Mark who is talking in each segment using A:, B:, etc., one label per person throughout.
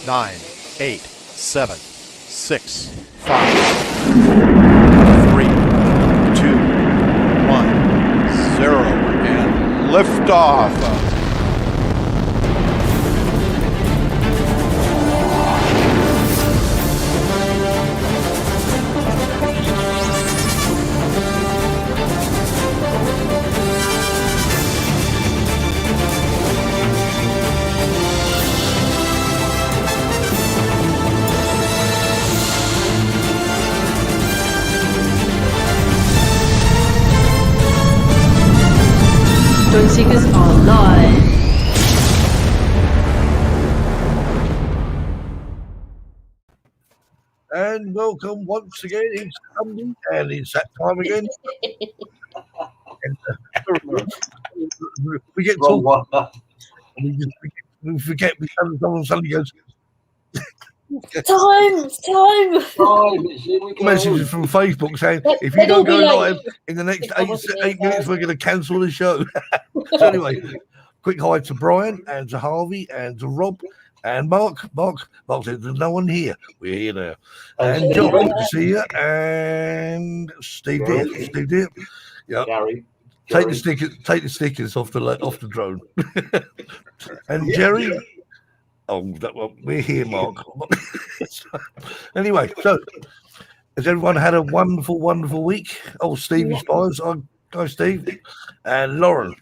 A: 9, 8, 7, 6, 5, 3, 2, 1, 0, and liftoff.
B: Drone Seekers are live.
C: And welcome once again. It's Sunday, and it's that time again. And, we get talking. We forget. Someone suddenly goes.
B: Time.
C: Messages from Facebook saying, if you
B: They'd all
C: don't go
B: be
C: live
B: late.
C: in the next
B: It's
C: eight minutes, we're going to cancel the show. So anyway, quick hi to Brian and to Harvey and to Rob and Mark. Mark said, there's no one here. We're here now. And John, good to see you. And Steve Deere. Yeah.
D: Gary.
C: Take the stickers off the drone. And Jerry. We're here, Mark. Anyway, so has everyone had a wonderful, wonderful week? Oh, Stevie Spires, hi Steve, and Lauren.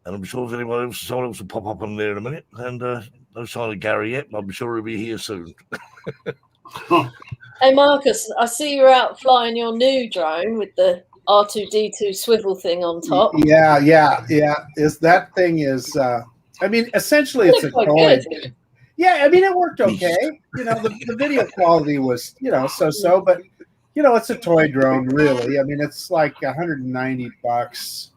C: And I'm sure someone else will pop up on there in a minute. And no sign of Gary yet, but I'm sure he'll be here soon.
B: Hey Marcus, I see you're out flying your new drone with the R2D2 swivel thing on top.
E: Yeah. That thing is. I mean, essentially, it's a
B: quite
E: toy.
B: good.
E: Yeah, I mean, it worked okay. You know, the video quality was, so-so, but it's a toy drone, really. I mean, it's like $190.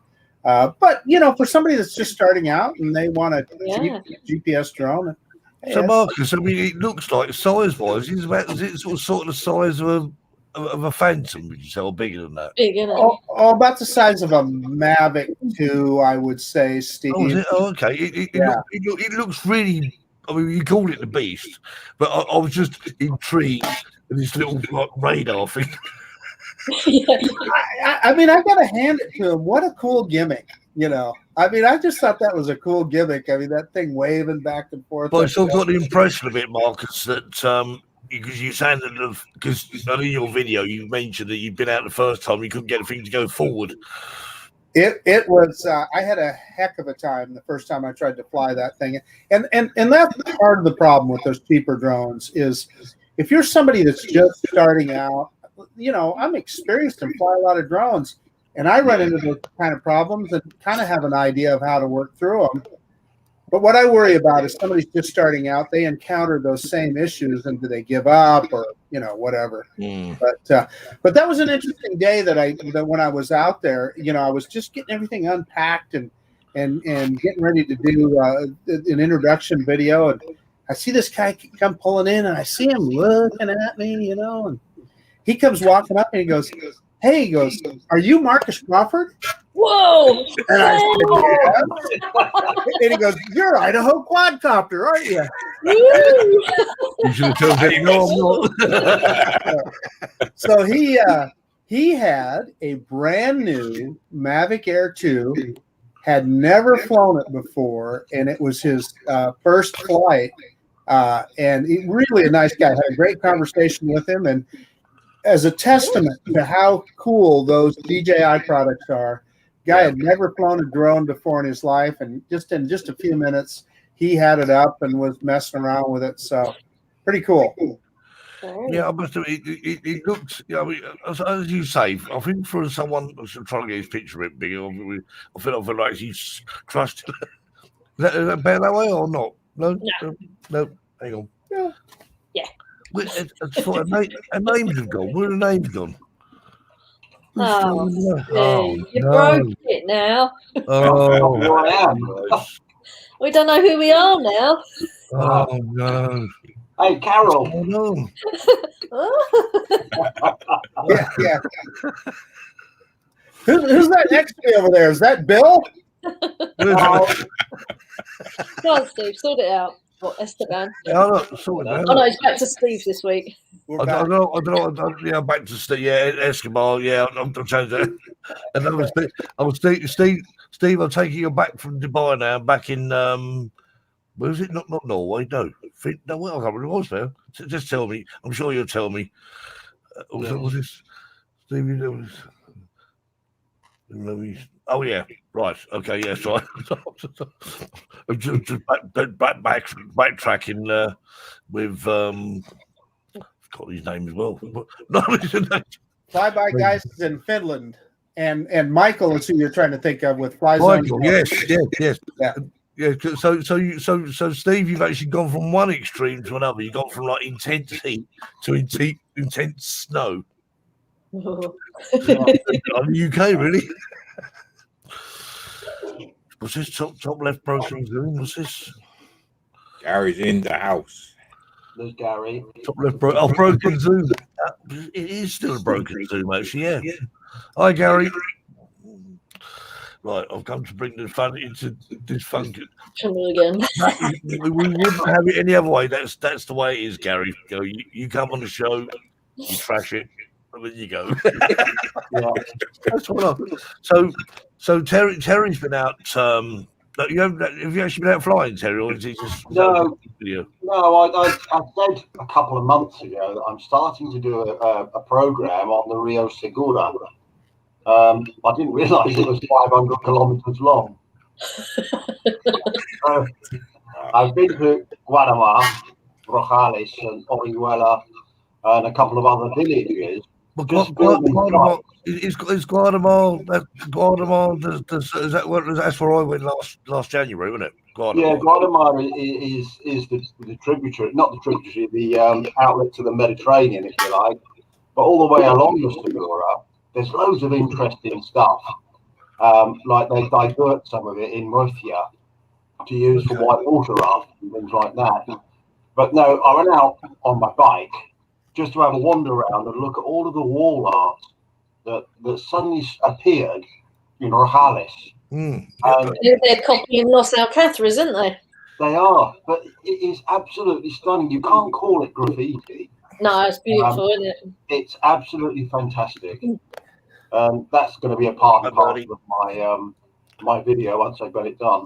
E: But for somebody that's just starting out and they want a cheap GPS drone.
C: So Marcus, I mean, it looks like size-wise, is it sort of the size of a Phantom, would you say, or bigger than that?
B: Big, isn't it?
E: About the size of a Mavic 2, I would say, Steve.
C: Oh, is it? Oh, okay. It looks really. I mean, you called it the Beast, but I was just intrigued with this little radar thing.
E: I mean, I got to hand it to him. What a cool gimmick, I mean, I just thought that was a cool gimmick. I mean, that thing waving back and forth.
C: But I still got the impression of it, Marcus, that because you sounded because in your video you mentioned that you'd been out the first time, you couldn't get the thing to go forward.
E: It was I had a heck of a time the first time I tried to fly that thing, and that's part of the problem with those cheaper drones is if you're somebody that's just starting out, I'm experienced and fly a lot of drones, and I run into those kind of problems and kind of have an idea of how to work through them. But what I worry about is somebody's just starting out, they encounter those same issues, and do they give up or whatever. But that was an interesting day that when I was out there, I was just getting everything unpacked and getting ready to do an introduction video, and I see this guy come pulling in, and I see him looking at me, and he comes walking up and he goes, "Hey," he goes, "Are you Marcus Crawford?"
B: Whoa!
E: And I said, "Yeah." And he goes, "You're Idaho quadcopter, aren't you?"
C: You should have told him, no, I'm not.
E: So he had a brand new Mavic Air 2, had never flown it before, and it was his first flight. And he, really a nice guy. Had a great conversation with him, and as a testament to how cool those DJI products are, guy had never flown a drone before in his life, and in just a few minutes he had it up and was messing around with it. So pretty cool.
C: Yeah, I must have. It looks. As you say, I think for someone trying to get his picture a bit bigger, I feel like he's trusted. Is that better that way or not? No. Hang on.
B: Yeah.
C: A names have gone. Where are the names gone?
B: You broke it now.
C: Oh,
B: We don't know who we are now.
C: oh no.
D: Hey, Carol.
C: Oh no.
E: Yeah. Who's that next to me over there? Is that Bill?
B: Come on, Steve, sort it out. What, Esteban?
C: Yeah, I know, sort of.
B: Oh no, he's back to Steve this week.
C: I don't know. Yeah, back to Steve. Yeah, Escobar. Yeah, I'm changing that. And I was Steve. I'm taking you back from Dubai now. Back in where was it? Not Norway. No, no. I can't remember what it was now. Just tell me. I'm sure you'll tell me. Was this Stevie? Oh yeah, right. Okay, yeah. So just backtracking with got his name as well. No,
E: Fly By Guys is in Finland, and Michael is who you're trying to think of with Fly Zone.
C: Michael, yes. Yeah. So Steve, you've actually gone from one extreme to another. You've gone from like intense heat to intense snow. On the UK, really. What's this top left broken zoom? What's this?
D: Gary's in the house.
F: There's Gary.
C: Top left broken zoom. It is still a broken zoom, actually. Yeah. Hi, Gary. Right, I've come to bring the fun into dysfunction.
B: Again.
C: We wouldn't have it any other way. That's the way it is, Gary. You come on the show, you trash it, and then you go. That's what So Terry's been out. Have you actually been out flying, Terry, or is it just
F: No.
C: video?
F: No, I said a couple of months ago that I'm starting to do a program on the Rio Segura. I didn't realise it was 500 kilometres long. I've been to Guatemala, Rojales, and Orihuela, and a couple of other villages.
C: But Guatemala is Guatemala. Guatemala. That's where I went last January, wasn't it?
F: Yeah, Guatemala is the tributary, not the tributary, the outlet to the Mediterranean, if you like. But all the way along the Segura, there's loads of interesting stuff. Like they divert some of it in Murcia to use for whitewater rafting and things like that. But no, I went out on my bike just to have a wander around and look at all of the wall art that suddenly appeared in Rojales.
B: They're copying Los Alcatraz, isn't they?
F: They are, but it is absolutely stunning. You can't call it graffiti.
B: No, it's beautiful, isn't it?
F: It's absolutely fantastic. That's going to be a part and parcel of my video once I've got it done.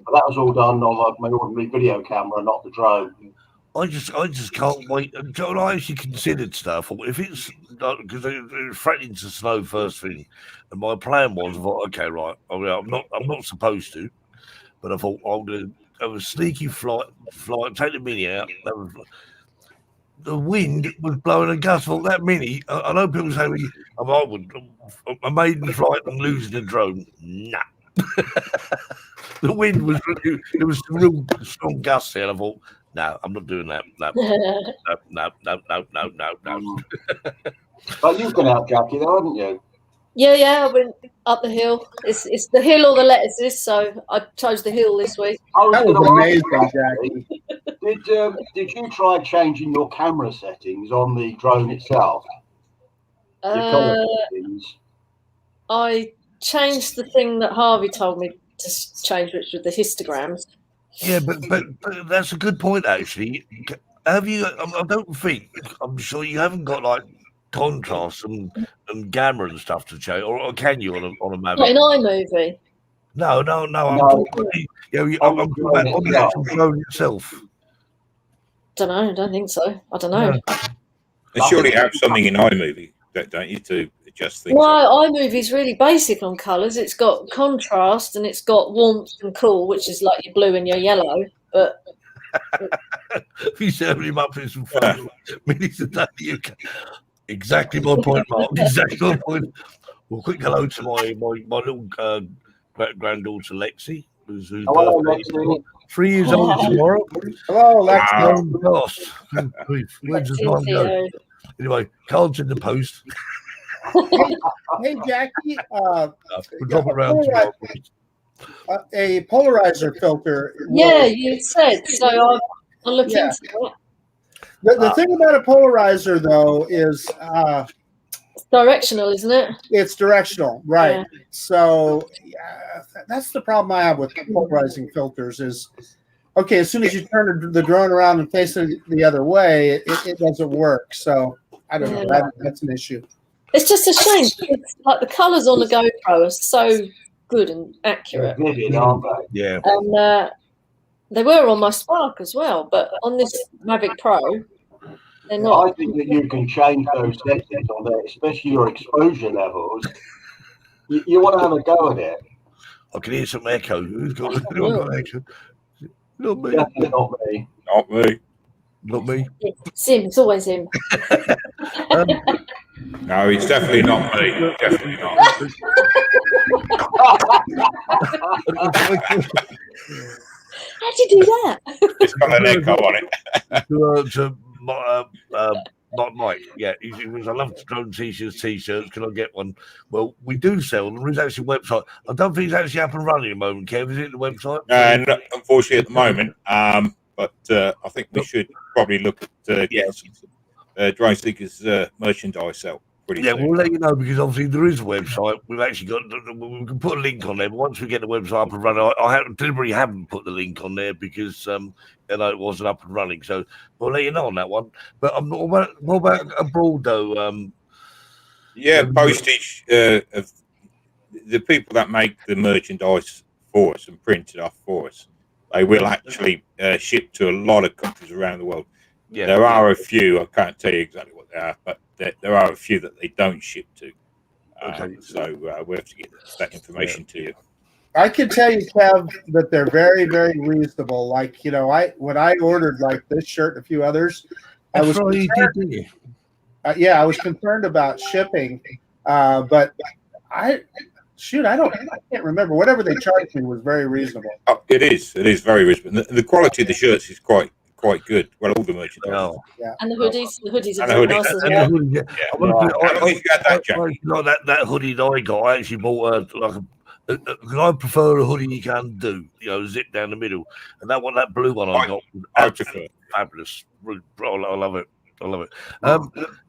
F: But that was all done on my ordinary video camera, not the drone.
C: I just can't wait. John, I actually considered stuff. If it's because it was threatening to snow first thing, and my plan was, I thought, okay, right, I'm not supposed to, but I thought I'll have a sneaky flight, take the Mini out. The wind was blowing a gust. I thought that Mini. I know people say I would a maiden flight and losing the drone. Nah. The wind was there was some real strong gusts there. And I thought, no, I'm not doing that. No.
F: But you've been out, Jackie, though, haven't you?
B: Yeah, I went up the hill. It's the hill or the lettuces, so I chose the hill this week.
E: That was amazing, Jackie.
F: Did you try changing your camera settings on the drone itself?
B: I changed the thing that Harvey told me to change, which was the histograms.
C: Yeah, but that's a good point, actually. Have you? I don't think. I'm sure you haven't got like contrast and gamma and stuff to change, or can you on a Mavic?
B: Not in iMovie.
C: No. I'm talking about on the actual drone itself.
B: I don't think so. I don't know.
D: You surely have something in iMovie, don't you, to adjust things?
B: No, iMovie's really basic on colours. It's got contrast and it's got warmth and cool, which is like your blue and your yellow. But
C: he's serving him up in some fun minutes a day. Exactly my point, Mark. Exactly my point. Well, quick hello to my little granddaughter Lexi, who's
F: hello, Lexi.
C: 3 years old tomorrow.
E: Hello, Lexi.
C: Where's the time go? Anyway, Carl's in the post.
E: Hey, Jackie.
C: We'll drop it around tomorrow.
E: A polarizer filter.
B: Yeah, you said so. I'll look into it.
E: The thing about a polarizer, though, is
B: it's directional, isn't it?
E: It's directional, right?
B: Yeah.
E: So that's the problem I have with polarizing filters. Is okay, as soon as you turn the drone around and face it the other way, it doesn't work. So I don't know. That's an issue.
B: It's just a shame. It's like the colours on the GoPro are so good and accurate.
F: They're vivid, aren't they?
C: Yeah.
B: And they were on my Spark as well, but on this Mavic Pro, they're not.
F: I think that you can change those settings on there, especially your exposure levels. You want to have a go at it.
C: I can hear some echo. Who's got echo? Not me.
F: Definitely not me.
D: Not me.
C: Not me.
B: It's him. It's always him.
D: No, it's definitely not me. Definitely not.
B: How'd you do that?
D: It's got an echo on it.
C: to Mike, yeah, he was, I love drone t-shirts. Can I get one? Well, we do sell them. There is actually a website. I don't think it's actually up and running at the moment, Kev. Is it the website?
D: Not, unfortunately, at the moment. But I think we should probably look at getting some Drone Seekers merchandise out pretty
C: Yeah,
D: soon.
C: we'll let you know because obviously there is a website. We've actually got. We can put a link on there, but once we get the website up and running, I deliberately haven't put the link on there because it wasn't up and running. So we'll let you know on that one. But what about abroad though?
D: Postage of the people that make the merchandise for us and print it off for us. They will actually ship to a lot of countries around the world.
C: Yeah,
D: there are a few. I can't tell you exactly what they are, but there are a few that they don't ship to.
C: Okay.
D: So we have to get that information to you.
E: I can tell you, Kev, that they're very, very reasonable. Like, when I ordered like this shirt and a few others, I was concerned, I was concerned about shipping, but I can't remember. Whatever they charged me was very reasonable.
D: Oh, it is very reasonable. The quality of the shirts is quite good. Well, all the merchandise.
C: Oh.
E: Yeah.
B: And the hoodies are
D: And the
B: very
D: hoodies.
B: nice as
C: And
B: well.
C: the hoodie, yeah.
D: Yeah.
C: I wanted to-
D: You got that, Jack.
C: like that hoodie that I got. I actually bought because I prefer a hoodie you can do, zip down the middle, and that blue one I got was
D: I prefer.
C: fabulous. I love it. I love it.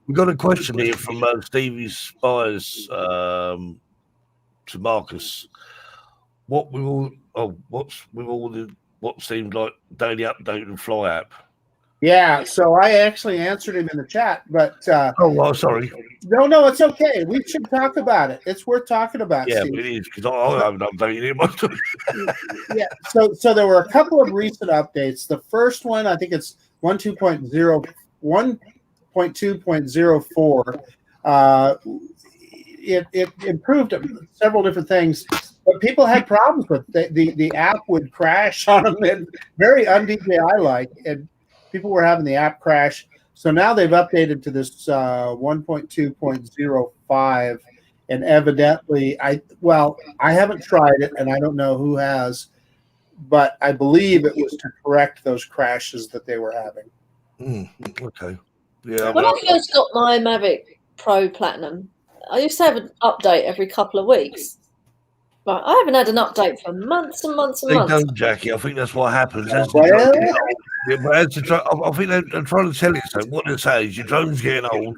C: We've got a question here from Stevie Spires to Marcus. What's with all what seems like daily update and fly app?
E: Yeah, so I actually answered him in the chat, but
C: Sorry.
E: no, it's okay. We should talk about it. It's worth talking about.
C: Yeah,
E: Steve.
C: but it is because I haven't updated it.
E: Yeah, so there were a couple of recent updates. The first one, I think it's 1.2.04. It improved several different things, but people had problems with the app would crash on them and very un-DJI-like, and people were having the app crash. So now they've updated to this 1.2.05, and evidently, I haven't tried it, and I don't know who has, but I believe it was to correct those crashes that they were having.
C: Okay. Yeah.
B: When I first got my Mavic Pro Platinum, I used to have an update every couple of weeks. Right, I haven't had an update for months and months and
C: They
B: months.
C: don't, Jackie. I think that's what happens. I think they're trying to tell you so. What they say is your drone's getting old.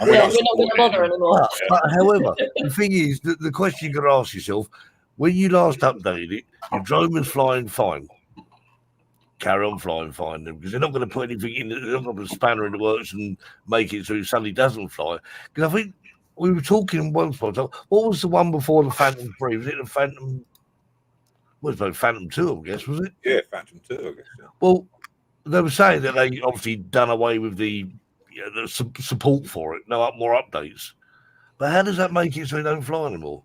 B: We're not going to bother anymore.
C: But however, the thing is, the question you got to ask yourself, when you last updated it, your drone was flying fine. Carry on flying fine then, because they're not going to put anything in, they're not going to put a spanner in the works and make it so it suddenly doesn't fly. Because I think we were talking one spot. What was the one before the Phantom 3? Was it the Phantom? Was it Phantom 2, I guess, was it?
D: Yeah, Phantom 2, I guess. Yeah.
C: Well, they were saying that they obviously done away with the support for it. No more updates. But how does that make it so they don't fly anymore?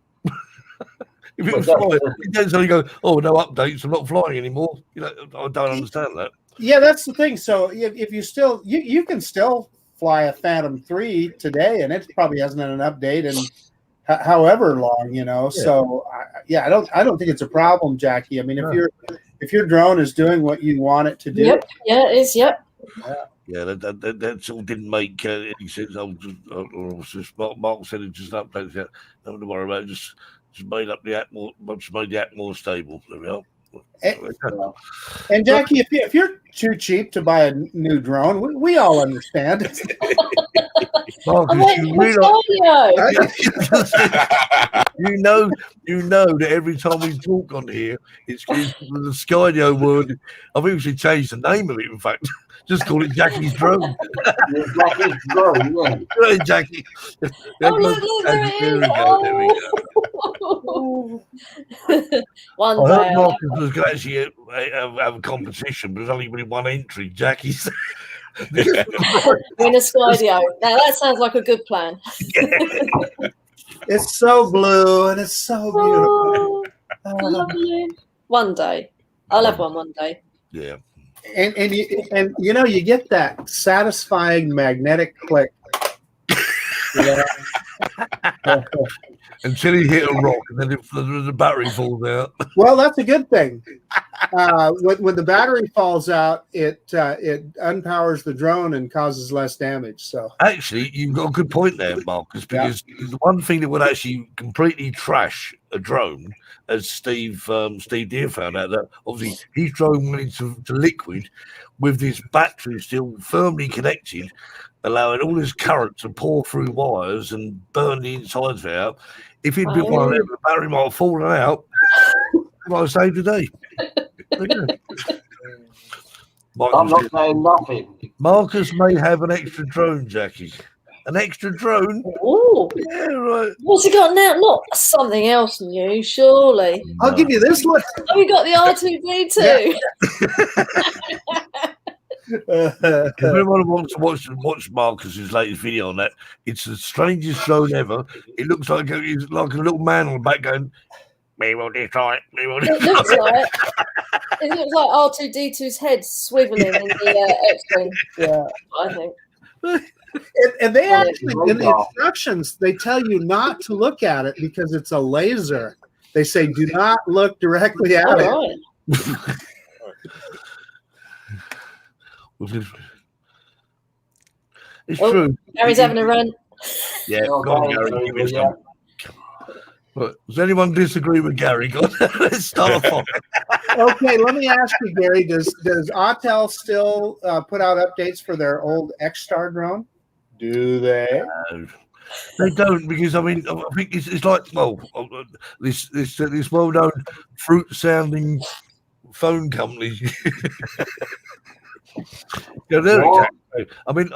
C: If it was flying, you don't suddenly go, oh, no updates, I'm not flying anymore. I don't understand that.
E: Yeah, that's the thing. So if you still you can still fly a Phantom 3 today, and it probably hasn't had an update in however long, Yeah. So I don't think it's a problem, Jackie. I mean, if your drone is doing what you want it to do,
B: Yep. Yeah, it is. Yep.
C: Yeah, that sort of didn't make any sense. Mark said it just updates that. Nothing to worry about. Just made up the app more. Just made the app more stable. There we are.
E: And Jackie, if you're too cheap to buy a new drone, we all understand.
C: Marcus,
B: I'm waiting
C: you
B: for
C: realise,
B: Skydio.
C: you know that every time we talk on here, it's the Skydio word. I think we should change the name of it. In fact, just call it Jackie's drone.
F: Jackie's drone, yeah.
C: Right, Jackie.
B: Oh, look, there it
C: There
B: is.
C: we go. There we go.
B: Oh. One
C: I
B: day.
C: heard Marcus was going to actually have a competition, but there's only been one entry. Jackie's.
B: Win a Skydio. Now that sounds like a good plan.
E: It's so blue and it's so beautiful.
B: Oh, lovely. One day. I'll have one day.
C: Yeah.
E: And you know, you get that satisfying magnetic click. Yeah.
C: Until he hit a rock and then the battery falls out.
E: Well, that's a good thing. When the battery falls out, it unpowers the drone and causes less damage. So
C: Actually, you've got a good point there, Marcus, because the one thing that would actually completely trash a drone, as Steve Deere found out, that obviously his drone went into liquid with this battery still firmly connected, allowing all this current to pour through wires and burn the insides of it out. If he'd been one of them, the battery might have fallen out. Might have saved the day.
F: I'm not saying nothing.
C: Marcus may have an extra drone, Jackie. An extra drone?
B: Oh,
C: Yeah, right.
B: what's he got now? Not something else new, surely.
E: I'll give you this one.
B: Oh, we got the R2D2.
C: If anyone wants to watch Marcus's latest video on that, it's the strangest drone ever. It looks like it's like a little man on the back going, "Me will destroy it. Me will
B: It
C: destroy it."
B: looks like R2D2's head swiveling in the X-Wing.
E: Yeah.
B: I think.
E: And they actually, in the instructions, they tell you not to look at it because it's a laser. They say, do not look directly at
B: All
E: it.
B: right.
C: It's
B: Oh,
C: true.
B: Gary's having a run.
C: Yeah, go on, Gary. Give me some. But does anyone disagree with Gary? Go on, let's start off.
E: Okay, let me ask you, Gary, does Autel still put out updates for their old X-Star drone? Do they?
C: No. They don't, because I mean, I think it's like, well, this well-known fruit-sounding phone company. Yeah, they're exactly. I mean,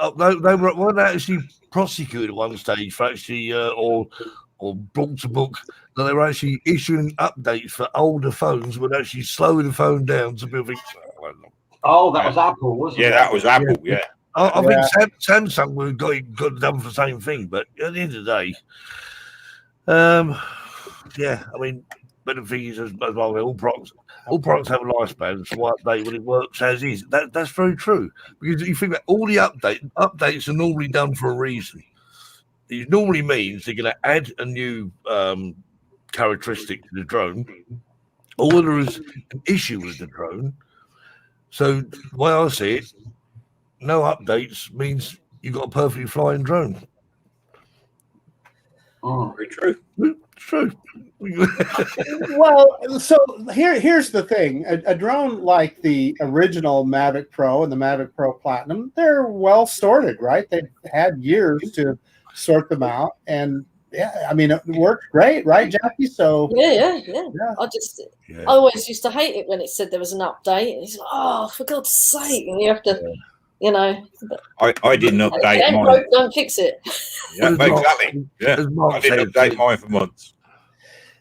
C: they weren't actually prosecuted at one stage for actually, or brought to book that they were actually issuing updates for older phones, would actually slow the phone down to people think.
F: Oh, that was Apple, wasn't it?
D: Yeah, that was Apple. Yeah.
C: I think Samsung would got done for the same thing, but at the end of the day, yeah, I mean, but the thing is, as well, all products have a lifespan, so why update when it works as is? That's very true, because you think that all the updates are normally done for a reason. It normally means they're going to add a new characteristic to the drone, or there is an issue with the drone. So the way I see it, no updates means you've got a perfectly flying drone.
D: Very true.
C: It's true.
E: Well, so here's the thing. A drone like the original Mavic Pro and the Mavic Pro Platinum, they're well sorted, right? They've had years to sort them out. And yeah, I mean, it worked great, right, Jackie? So
B: Yeah.
C: Yeah.
B: I always used to hate it when it said there was an update. And it's like, oh, for God's sake. And you have to,
D: I didn't update
B: It ain't
D: mine.
B: broke, don't fix it.
D: Yeah,
C: As Mark-
D: exactly. Yeah.
C: as Mark
D: I didn't
C: said,
D: update mine for months.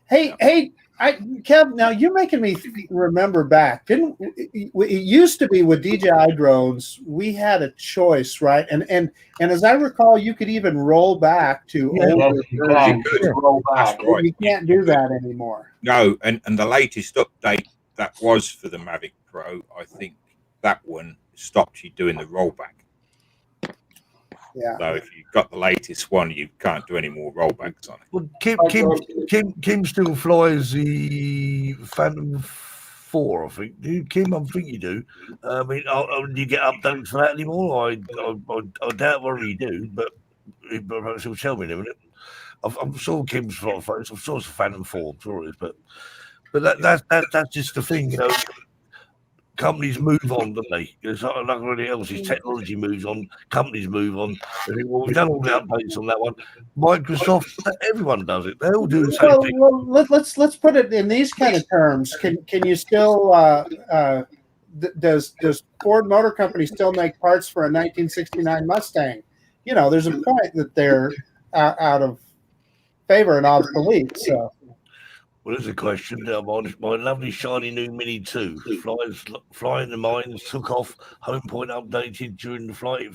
E: Hey, Kev, now you're making me remember back. It used to be with DJI drones, we had a choice, right? And as I recall, you could even roll back to
F: Yes,
E: older
F: you can.
D: Good.
F: Roll back.
D: That's right.
E: You can't do that anymore.
D: No, and the latest update that was for the Mavic Pro, I think that one stopped you doing the rollback.
E: Yeah.
D: So if you've got the latest one, you can't do any more rollbacks on it.
C: well, Kim still flies the Phantom 4, I think. Do you, Kim? I think you do. I mean, do you get updates for that anymore? I doubt whether you do, but perhaps he'll tell me in a minute. I'm sure Kim's flies. I'm sure it's a Phantom 4. I'm sure it is, but But that's just the thing, you know. Companies move on, don't they? It's not like everything else. Is technology moves on, companies move on. They think, well, we've done all the updates on that one. Microsoft, everyone does it. They all do the same thing.
E: Well, let's put it in these kind of terms. Can you still does Ford Motor Company still make parts for a 1969 Mustang? You know, there's a point that they're out of favor and obsolete. So.
C: Well, there's a question. My lovely shiny new Mini 2 flying the mines, took off, home point updated during the flight.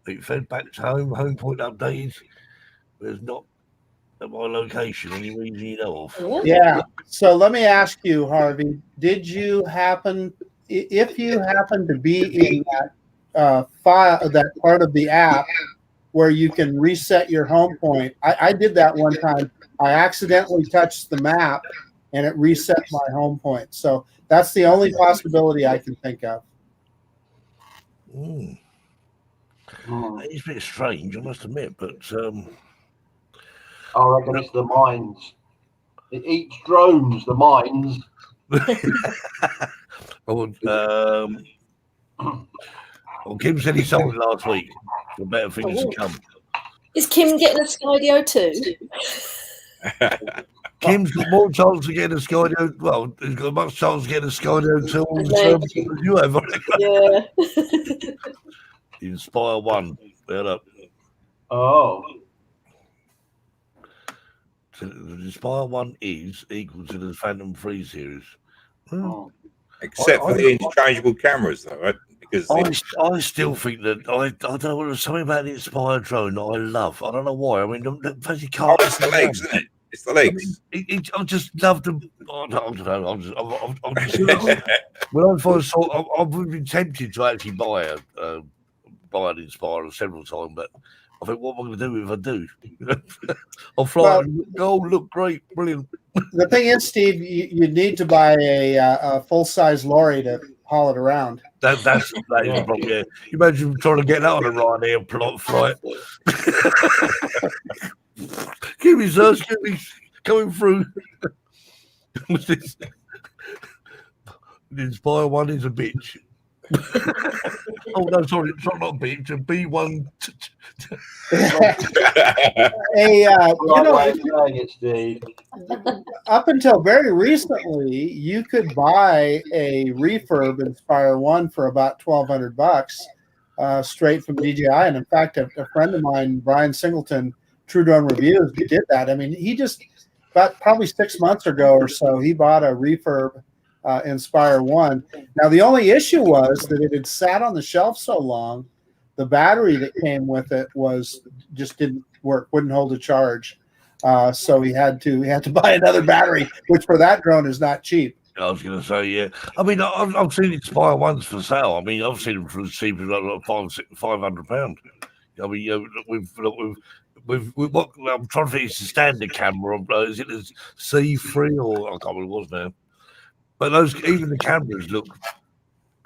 C: It fed back to home, home point updated. There's not at my location any reason you know of.
E: Yeah. So let me ask you, Harvey, if you happen to be in that file, that part of the app where you can reset your home point, I did that one time. I accidentally touched the map and it reset my home point. So that's the only possibility I can think of.
C: It's a bit strange, I must admit, but
F: I reckon it's the mines. It eats drones, the mines.
C: Well, Kim said he sold it last week. So better things to come.
B: Is Kim getting a Skydio too?
C: Kim's got more chance of getting a Skydio. Well, he's got much chance of getting a Skydio 2 on the service as you have.
B: Yeah.
C: Inspire 1. There up.
F: Oh.
C: So the Inspire 1 is equal to the Phantom 3 series.
F: Oh.
D: Except for the interchangeable cameras, though, right? Because
C: I still think that I don't know. There's something about the Inspire drone that I love. I don't know why. I mean, the car.
D: It's the legs, isn't it? It's the legs.
C: I just love them. I don't know. I'm just when I first saw, I've been tempted to actually buy an Inspire several times, but I think, what am I going to do if I do? I'll fly. Oh, look great, brilliant.
E: The thing is, Steve, you need to buy a full-size lorry to haul it around.
C: That's the problem. Yeah, you imagine trying to get that on a Ryanair plot flight. Kimmy's coming through. The Inspire 1 is a bitch. Oh no, sorry, it's not a bitch. A B1.
E: Up until very recently, you could buy a refurb Inspire 1 for about $1,200 straight from DJI. And in fact, a friend of mine, Brian Singleton, True Drone Reviews, he did that. I mean, he just about probably 6 months ago or so, he bought a refurb Inspire 1. Now, the only issue was that it had sat on the shelf so long, the battery that came with it just didn't work, wouldn't hold a charge. So he had to buy another battery, which for that drone is not cheap.
C: I was going to say, yeah. I mean, I've seen Inspire 1s for sale. I mean, I've seen them for cheap as like £500. I mean, with what I'm trying to think, it's the standard camera. Is it a C3 or I can't remember what it was now. But even the cameras look.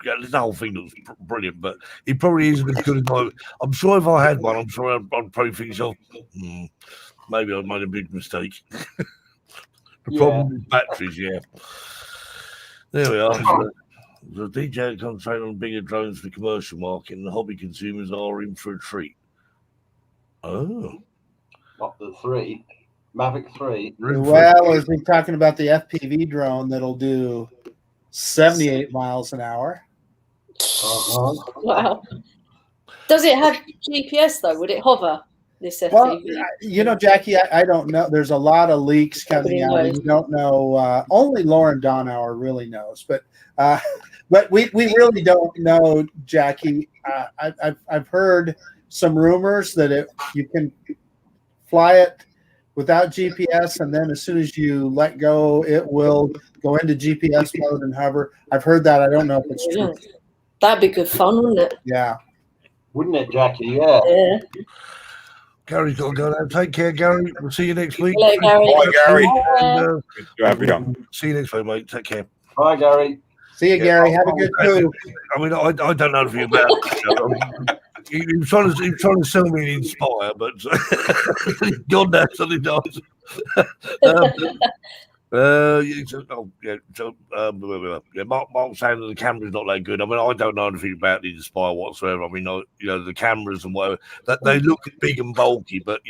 C: Yeah, the whole thing looks brilliant, but it probably isn't as good as mine. I'm sure if I had one, I'm sure I'd probably think so. Maybe I made a big mistake. The problem with batteries, yeah. There we are. The DJI concentrate on bigger drones for the commercial market, and the hobby consumers are in for a treat. Oh.
F: Not the 3. Mavic 3.
E: Well, is he talking about the FPV drone that'll do 78 miles an hour?
B: Wow. Does it have GPS though? Would it hover? This FPV?
E: Well, you know, Jackie, I don't know. There's a lot of leaks coming out. And you don't know. Only Lauren Donauer really knows, but we really don't know, Jackie. I've heard some rumors that you can fly it without GPS, and then as soon as you let go, it will go into GPS mode and hover. I've heard that. I don't know if it's true.
B: That'd be good fun, wouldn't it?
E: Yeah.
F: Wouldn't it, Jackie? Yeah.
B: Yeah.
C: Gary's got to go now. Take care, Gary. We'll see you next week.
B: Hello, Gary.
D: Bye, Gary.
C: And,
D: Good to have you on.
C: see you next week, mate. Take care.
F: Bye, Gary.
E: See you, Gary. Have a good poo.
C: I mean, I don't know if you're about. He was trying to sell me an Inspire, but God knows something else. Mark's saying that the camera's not that good. I mean, I don't know anything about the Inspire whatsoever. I mean, the cameras and whatever, that they look big and bulky, but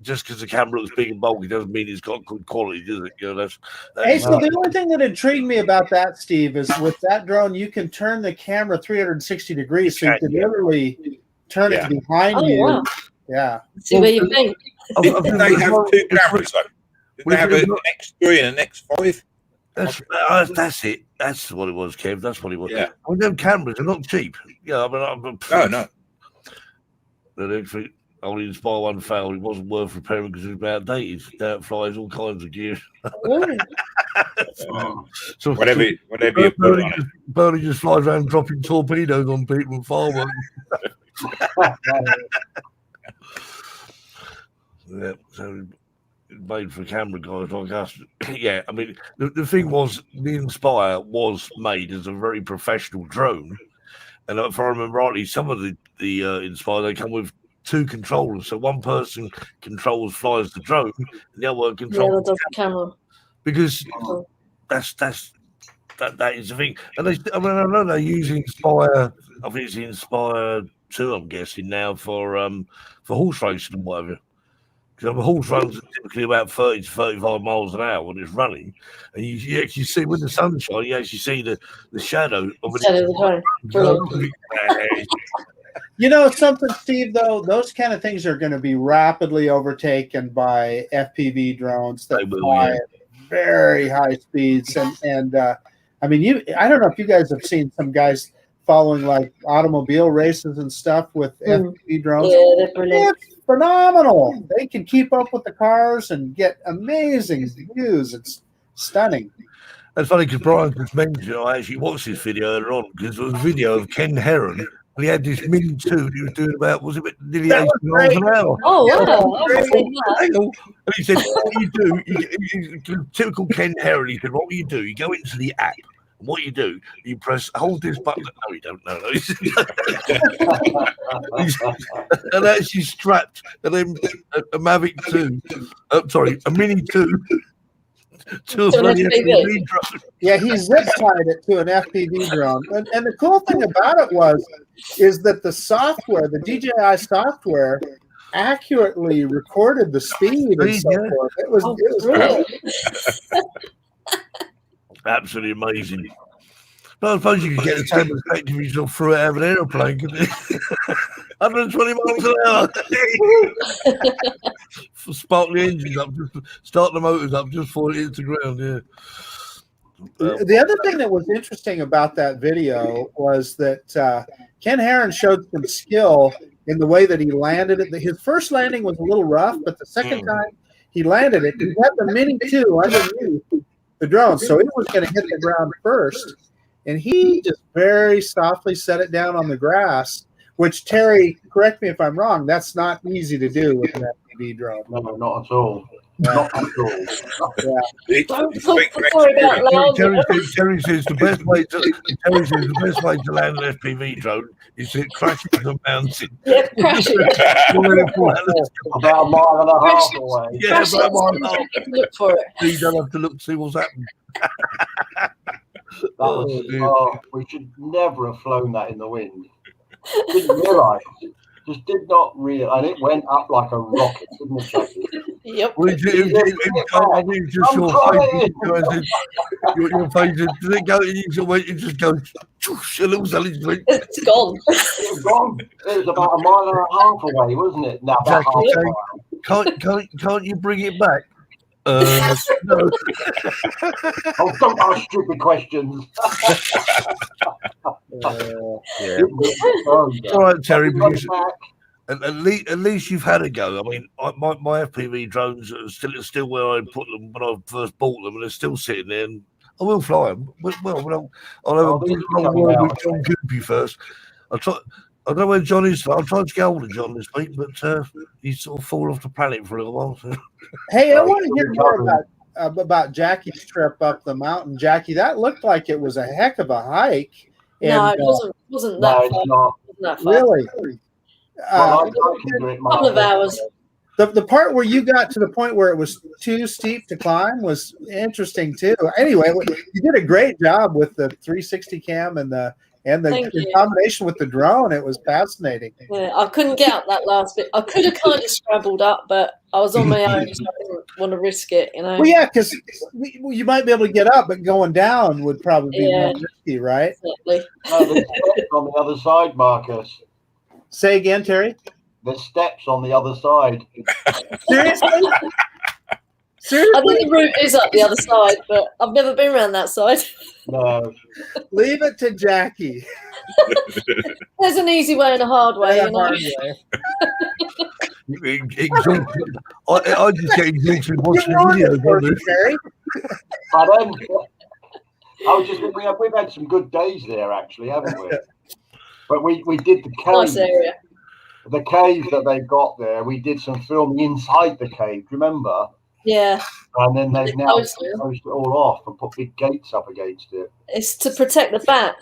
C: just because the camera looks big and bulky doesn't mean it's got good quality, does it? That's
E: Hey, so the only thing that intrigued me about that, Steve, is with that drone, you can turn the camera 360 degrees, so you can literally turn it behind you.
B: Wow.
E: Yeah.
B: See where you've been.
D: Did they have two cameras though? Did they have an X3 and an X5?
C: That's it. That's what it was, Kev. That's what it was.
D: Yeah.
C: I mean, them cameras are not cheap. Yeah, I mean,
D: No.
C: The next thing, only Inspire one failed. It wasn't worth repairing because it was outdated. Now it flies all kinds of gear. So
D: Whatever you put it on.
C: Bernie just flies around dropping torpedoes on people and fireworks. Yeah, so made for camera guys like us. Yeah, I mean, the thing was, the Inspire was made as a very professional drone, and if I remember rightly, some of the Inspire, they come with two controllers, so one person flies the drone, and the other one controls
B: the camera.
C: Because that is the thing. And I know they use Inspire. I think it's the Inspire 2, I'm guessing now for horse racing and whatever. Because a horse runs are typically about 30 to 35 miles an hour when it's running, and you actually see when the sun's shining, you actually see the shadow of
B: the drone.
E: You know something, Steve, though? Those kind of things are going to be rapidly overtaken by FPV drones that fly at very high speeds. And I mean, I don't know if you guys have seen some guys following like automobile races and stuff with FPV drones.
B: Yeah, they're brilliant.
E: It's phenomenal. They can keep up with the cars and get amazing views. It's stunning.
C: That's funny because Brian just mentioned, I actually watched this video earlier on because it was a video of Ken Heron. And he had this Mini 2 that he was doing about, was it nearly 80 miles an hour?
B: Oh, wow.
C: And he said, what you do, typical Ken Heron, he said, what you do, you go into the app. And what you do, you hold this button. No, you don't know. And actually strapped a Mavic 2, a Mini 2. To an FPV drone.
E: Yeah, he zip tied it to an FPV drone. And the cool thing about it is that the software, the DJI software, accurately recorded the speed and so forth. It was
B: brilliant.
C: Absolutely amazing. But I suppose you could get the same effect if you sort of threw it out of an aeroplane, couldn't you? 120 miles an hour. Spark the engines up, just start the motors up, just before it hits the ground. Yeah.
E: The other thing that was interesting about that video was that Ken Heron showed some skill in the way that he landed it. His first landing was a little rough, but the second time he landed it, he had the Mini 2 underneath the drone, so it was going to hit the ground first. And he just very softly set it down on the grass, which, Terry, correct me if I'm wrong, that's not easy to do with an FPV drone.
F: No, not at all. Not at all.
E: Yeah.
B: Don't talk before about loud.
C: Terry says the best way to land an FPV drone is to crash into the mountain.
B: Yeah, crash it.
F: About a mile and a half away.
C: Yeah,
B: Crash
C: about a mile and a
B: it.
C: half.
B: Have to look for it.
C: So you don't have to look to see what's happening.
F: We should never have flown that in the wind. Didn't realise. Just did not realize. And it went up like a rocket, didn't it, Jackie?
B: Yep.
C: Well, I think it's just your face. Does it go? You just go.
B: It's gone.
F: It was gone. It was about a mile and a half away, wasn't it? Now about half a mile.
C: Can't you bring it back? No.
F: Oh, don't ask stupid questions.
C: All right, Terry. Because at least you've had a go. I mean, my FPV drones are still where I put them when I first bought them, and they're still sitting there. And I will fly them. Well, I'll have a long word with John Goopy first. I don't know where John is. I'll try to get hold of John this week, but he's sort of fallen off the planet for a little while. So.
E: Hey, I want to hear more about Jackie's trip up the mountain. Jackie, that looked like it was a heck of a hike.
B: No, it wasn't that far.
F: It's not.
B: Wasn't that far.
E: Really?
F: Well, I can do it
B: A couple of hours.
E: The part where you got to the point where it was too steep to climb was interesting too. Anyway, you did a great job with the 360 cam and the
B: Thank you.
E: combination with the drone. It was fascinating.
B: Yeah, I couldn't get up that last bit. I could have kind of scrabbled up, but I was on my own, so I didn't want to risk it, you know.
E: Well, yeah, because you might be able to get up, but going down would probably be more risky, right?
B: Exactly.
F: There's steps on the other side, Marcus.
E: Say again, Terry.
F: There's steps on the other side.
E: Seriously?
B: I
E: Seriously?
B: think the route is up the other side, but I've never been around that side.
F: No.
E: Leave it to Jackie.
B: There's an easy way and a hard way, you know.
C: Exhausted. I just get exhausted watching
E: You're
C: the
E: wrong,
C: video. don't I?
E: Terry.
F: But I was just we've had some good days there, actually, haven't we? But we did the
B: Nice
F: cave.
B: area.
F: The cave that they've got there, we did some filming inside the cave, remember?
B: Yeah,
F: And then they've now
B: Closed it.
F: closed it all off and put big gates up against it.
B: it's to protect the bat.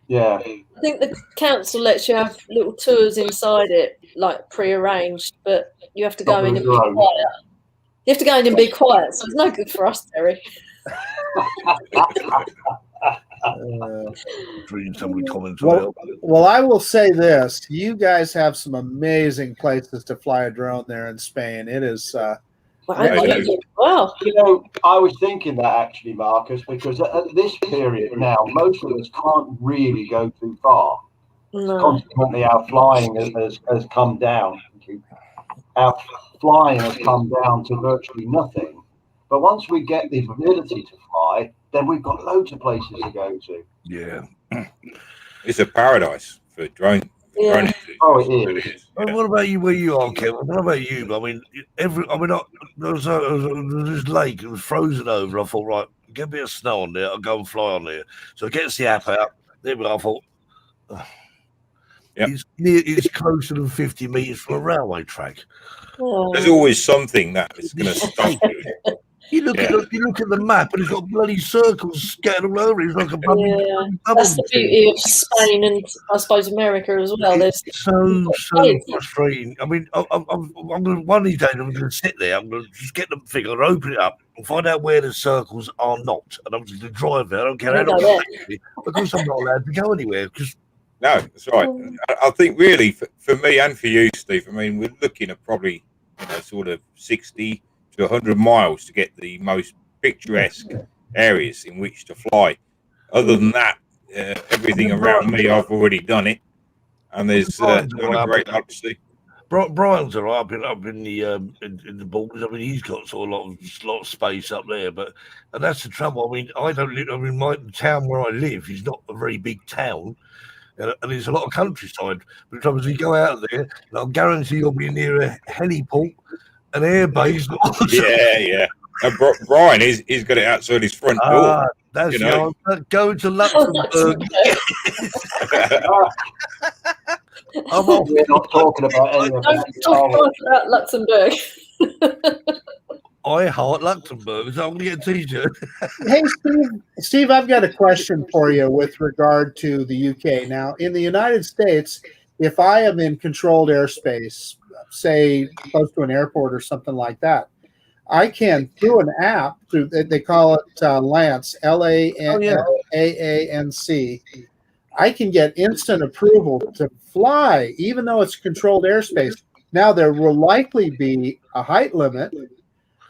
F: Yeah.
B: I think the council lets you have little tours inside it, like pre-arranged, but you have to go in and be quiet. You have to go in and be quiet, so it's no good for us, Terry.
C: Reading some of the comments.
E: Well, I will say this: you guys have some amazing places to fly a drone there in Spain. It is.
B: Wow.
F: You know, I was thinking that actually, Marcus, because at this period now, most of us can't really go too far.
B: No.
F: Consequently, our flying has come down. Our flying has come down to virtually nothing. But once we get the ability to fly, then we've got loads of places to go to.
C: Yeah.
D: It's a paradise for drone.
B: Yeah.
D: drone
F: Oh, it is.
C: Well, what about you? Where you are, Kevin? What about you? I mean, there was this lake. It was frozen over. I thought, right, get a bit of snow on there. I'll go and fly on there. So I get the app out. There we go. I thought,
D: Yep.
C: it's closer than 50 meters from a railway track.
B: Oh.
D: There's always something that is going to stop you.
C: You look at the map, and it's got bloody circles scattered all over. It's like a bloody
B: Yeah,
C: bubble.
B: that's the beauty of Spain and I suppose America as well. There's
C: It's so frustrating. I mean, I'm going to one of these days. I'm going to sit there. I'm going to just get the thing and open it up and find out where the circles are not, and I'm just going to drive there. I don't care how long it takes me, because I'm not allowed to go anywhere. Because
D: No, that's right. I think really for me and for you, Steve, I mean, we're looking at probably sort of 60 to 100 miles to get the most picturesque areas in which to fly. Other than that, everything around me, I've already done it, and there's not a great lot to see.
C: Brian's all right up in the borders. I mean, he's got sort of a lot of space up there, and that's the trouble. I mean, I don't live. I mean, the town where I live is not a very big town. And there's a lot of countryside. But the trouble is, you go out there, and I'll guarantee you'll be near a heliport, an air base.
D: Yeah. And Brian, he's got it outside his front door.
C: That's go to Luxembourg.
F: We're not talking about any of
B: Don't talk about Luxembourg.
C: I heart Luxembourg, so I'm going to get a t-shirt.
E: Hey, Steve, I've got a question for you with regard to the UK. Now, in the United States, if I am in controlled airspace, say close to an airport or something like that, I can, through an app, they call it Lance, LAAANC, I can get instant approval to fly, even though it's controlled airspace. Now, there will likely be a height limit,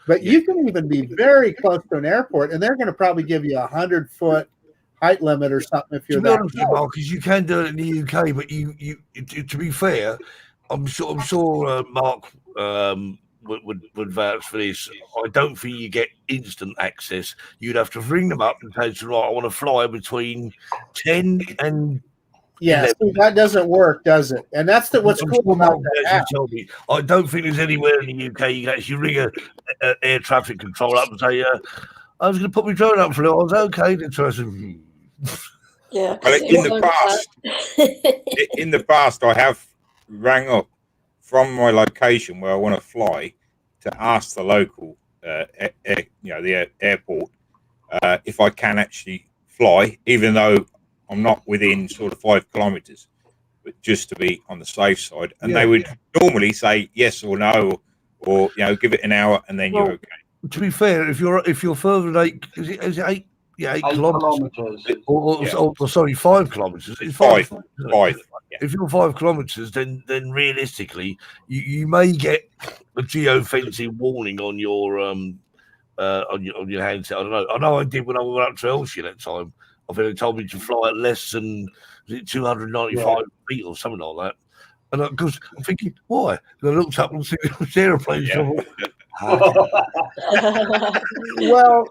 E: but you can even be very close to an airport, and they're going to probably give you 100-foot height limit or something if you're that close.
C: Because you can do it in the UK, but you to be fair, I'm sure Mark would vouch for this. I don't think you get instant access. You'd have to ring them up and say, right, I want to fly between 10 and
E: yeah, so that doesn't work, does it? And that's what's cool about that app.
C: I don't think there's anywhere in the UK you can actually ring a air traffic control up and say, I was going to put my drone up for a little. I was okay. Then I said,
B: Yeah.
D: Well, in the past, I have rang up from my location where I want to fly to ask the local, the airport, if I can actually fly, even though I'm not within sort of 5 kilometers, but just to be on the safe side. And they would normally say yes or no, or give it an hour and then you're okay.
C: To be fair, if you're further than 8, is it 8? Yeah, 8 kilometers. Or sorry, 5 kilometers. It's 5.
D: 5. Yeah.
C: If you're 5 kilometers, then realistically, you may get a geofencing warning on your handset. I know I did when I went up to Elshire that time. I think they told me to fly at less than 295 feet or something like that. And because I'm thinking, why? And I looked up and seen those aeroplanes.
E: Well,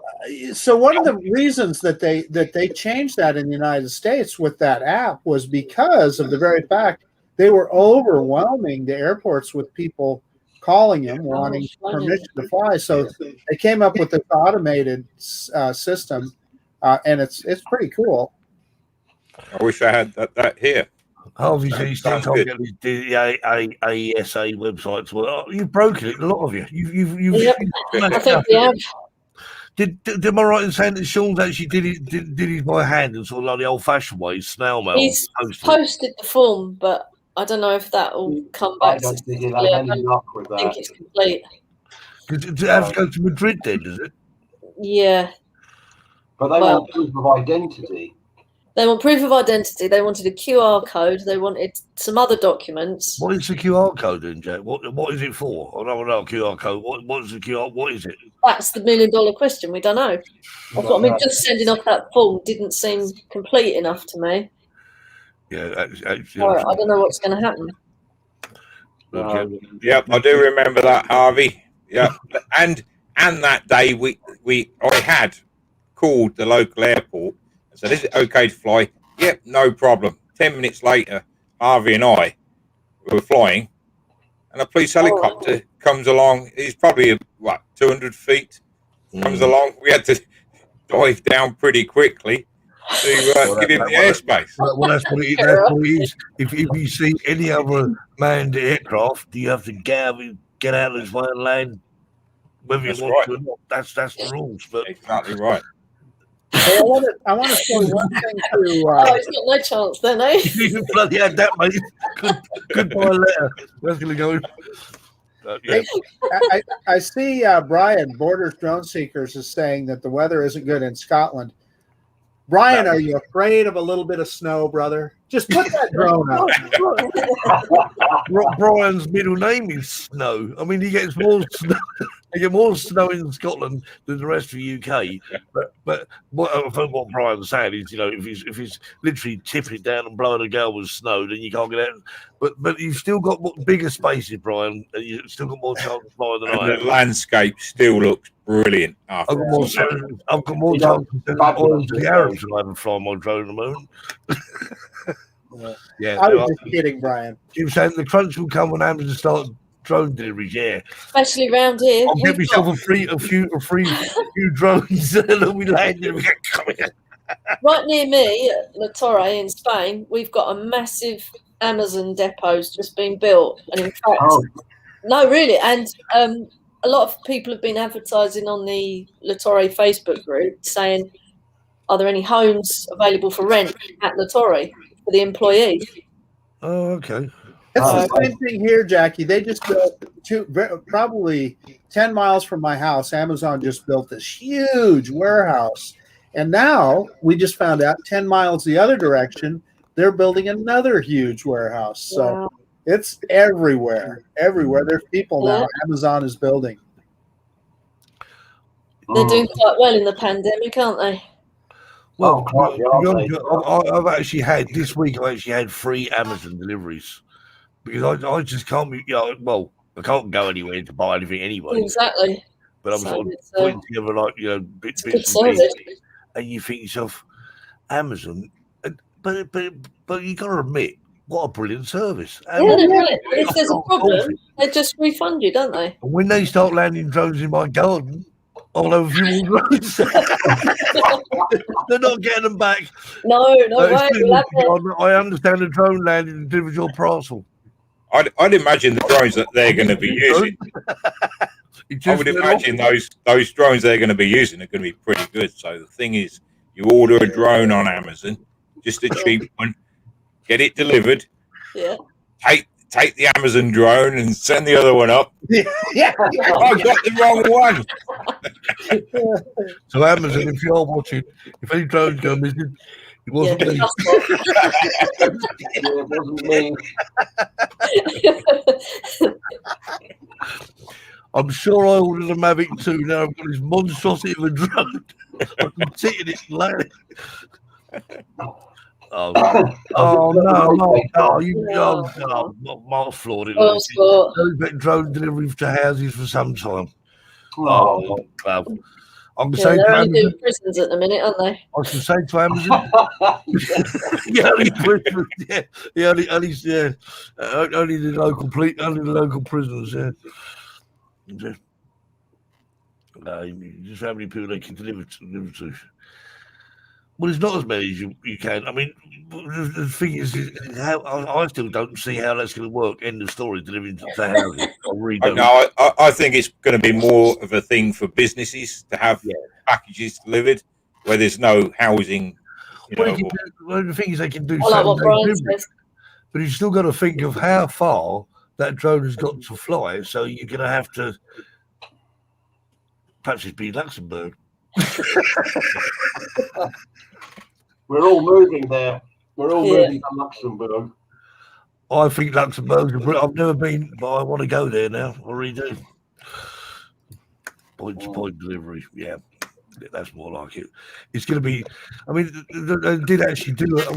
E: so one of the reasons that they changed that in the United States with that app was because of the very fact they were overwhelming the airports with people calling them wanting permission to fly. So they came up with this automated system, and it's pretty cool.
D: I wish I had that here.
C: Obviously, you still can't get the AESA websites. Well, you've broken it, a lot of you. You've
B: I think we have.
C: Am I right in saying that Sean's actually did it by hand and sort of like the old-fashioned way, snail mail?
B: He's posted the form, but I don't know if that will come back.
F: I don't think he'll have any luck with
B: I think
F: that.
B: it's complete.
C: Does it have to go to Madrid then, does it?
B: Yeah.
F: But they want proof of identity.
B: They want proof of identity. They wanted a QR code. They wanted some other documents.
C: What is the QR code then, Jack? What is it for? I don't know QR code. What is the QR? What is it?
B: That's the $1 million question. We don't know. That's what I mean. Just sending off that form didn't seem complete enough to me.
C: Yeah, actually,
B: I don't know what's going to happen.
D: Yep, I do remember that, Harvey. Yeah, and that day I had called the local airport. So is it okay to fly? Yep, no problem. 10 minutes later, Harvey and I were flying, and a police helicopter comes along. He's probably 200 feet. Comes along. We had to dive down pretty quickly to give him the airspace.
C: Well, that's what it is. If you see any other manned aircraft, you have to get out of his way and land. Whether you want to or not, that's the rules. But
D: exactly right.
E: Hey, I want to say one thing to.
B: He's got no chance then, eh?
C: You bloody had that, mate. Goodbye letter. That's going to go. Yeah.
E: I see Brian, Borders Drone Seekers, is saying that the weather isn't good in Scotland. Brian, are you afraid of a little bit of snow, brother? Just put that drone out.
C: Brian's middle name is Snow. I mean, he gets more snow. They get more snow in Scotland than the rest of the UK. But what Brian's saying is, if he's literally tipping down and blowing a gale with snow, then you can't get out. But you've still got bigger spaces, Brian, and you've still got more chance of flying than I have.
D: The landscape still looks brilliant.
C: I've got more chance to the Arabs than I ever fly my drone at the moment. Yeah,
E: I was just kidding, Brian.
C: You were saying the crunch will come when Amazon start drone deliveries, yeah.
B: Especially around here.
C: I'll get myself a few drones and then we land and we get coming.
B: Right near me, at La Torre in Spain, we've got a massive Amazon depot's just been built. And in fact, no, really. And a lot of people have been advertising on the La Torre Facebook group saying, are there any homes available for rent at La Torre for the employees?
C: Oh, okay.
E: It's the same thing here, Jackie. They just built probably 10 miles from my house. Amazon just built this huge warehouse. And now we just found out 10 miles the other direction, they're building another huge warehouse. So it's everywhere. Everywhere. There's people now. Amazon is building.
B: They're doing quite well in the pandemic, aren't they?
C: Well, I've actually had this week. I actually had 3 Amazon deliveries because I just can't be. I can't go anywhere to buy anything anyway.
B: Exactly.
C: But I'm sort of putting together bits and pieces, and you think to yourself, Amazon. But you got to admit, what a brilliant service.
B: Yeah, they're brilliant. If there's a problem, they just refund you, don't they?
C: And when they start landing drones in my garden, all over fuel drones, they're not getting them back.
B: No way.
C: I understand the drone landing and delivered your parcel.
D: I'd imagine the drones that they're going to be using. I would imagine those drones they're going to be using are going to be pretty good. So the thing is, you order a drone on Amazon, just a cheap one, get it delivered.
B: Yeah.
D: take the Amazon drone and send the other one up.
E: Yeah.
D: I got the wrong one.
C: So Amazon, if you are watching, if any drones go missing, it wasn't me.
B: that's what-
F: Yeah, it wasn't me.
C: I'm sure I ordered a Mavic 2. Now I've got this monstrosity of a drone. I can sit in it and land. Oh no, Mark floored it.
B: Well, sport.
C: Drone delivery to houses for some time.
F: Oh.
C: Well, I'm
B: Yeah,
C: saying
B: they're
C: to
B: only doing
C: Amazon,
B: prisons at the minute, aren't they?
C: I can say to Amazon, only the local prisoners, yeah. Just how many people they can deliver to. Well, it's not as many as you can. I mean, the thing is, how I still don't see how that's going to work. End of story. Delivering to houses. I really don't.
D: No, I think it's going to be more of a thing for businesses to have packages delivered where there's no housing.
C: The thing is, they can do
B: I like what
C: Saturday
B: Brian
C: delivery,
B: says.
C: but you've still got to think of how far that drone has got to fly. So you're going to have to perhaps it's be Luxembourg.
F: We're all moving there. We're all moving to Luxembourg.
C: I think Luxembourg's I've never been, but I want to go there now. I really do. Point to point delivery, yeah. That's more like it. It's going to be, I mean, they did actually do it.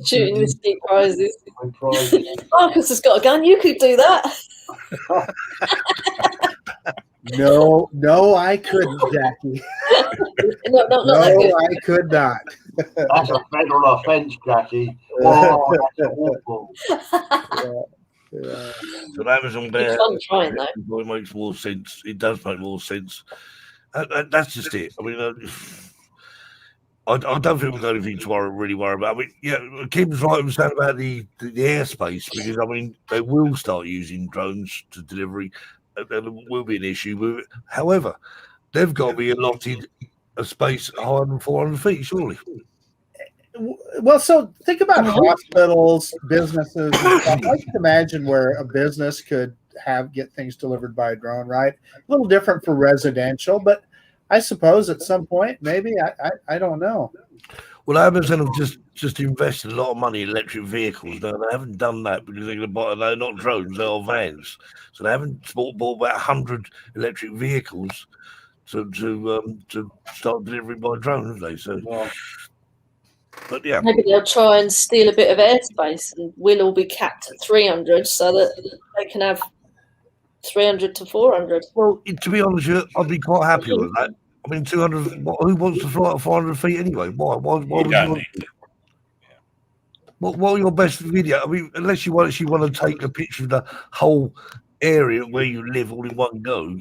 B: Shooting with steep prizes. Marcus has got a gun. You could do that.
E: No, I couldn't, Jackie.
B: Not that good.
E: I could not.
F: That's a federal offence, Jackie. Oh, that's awful.
C: So Amazon Bear,
B: It's fun trying though.
C: it makes more sense. It does make more sense. That's just it. I mean, I don't think we've got anything to really worry about. I mean, yeah, Kim's right in saying about the airspace, because I mean they will start using drones to delivery. There will be an issue with it. However, they've got to be allotted a space higher than 400 feet, surely.
E: Well, so think about hospitals, businesses. And stuff. I can imagine where a business could get things delivered by a drone, right? A little different for residential, but I suppose at some point, maybe I don't know.
C: Well, Amazon have just invested a lot of money in electric vehicles. Now they haven't done that because they're not drones, they are vans. So they haven't bought about 100 electric vehicles to start delivering by drone, have they? So, but yeah,
B: Maybe they'll try and steal a bit of airspace, and we'll all be capped at 300, so that they can have 300 to 400.
C: well, to be honest with you, I'd be quite happy with that. I mean, 200. Who wants to fly at 400 feet anyway? Why would you want? What are your best video? I mean, unless you actually want to take a picture of the whole area where you live all in one go,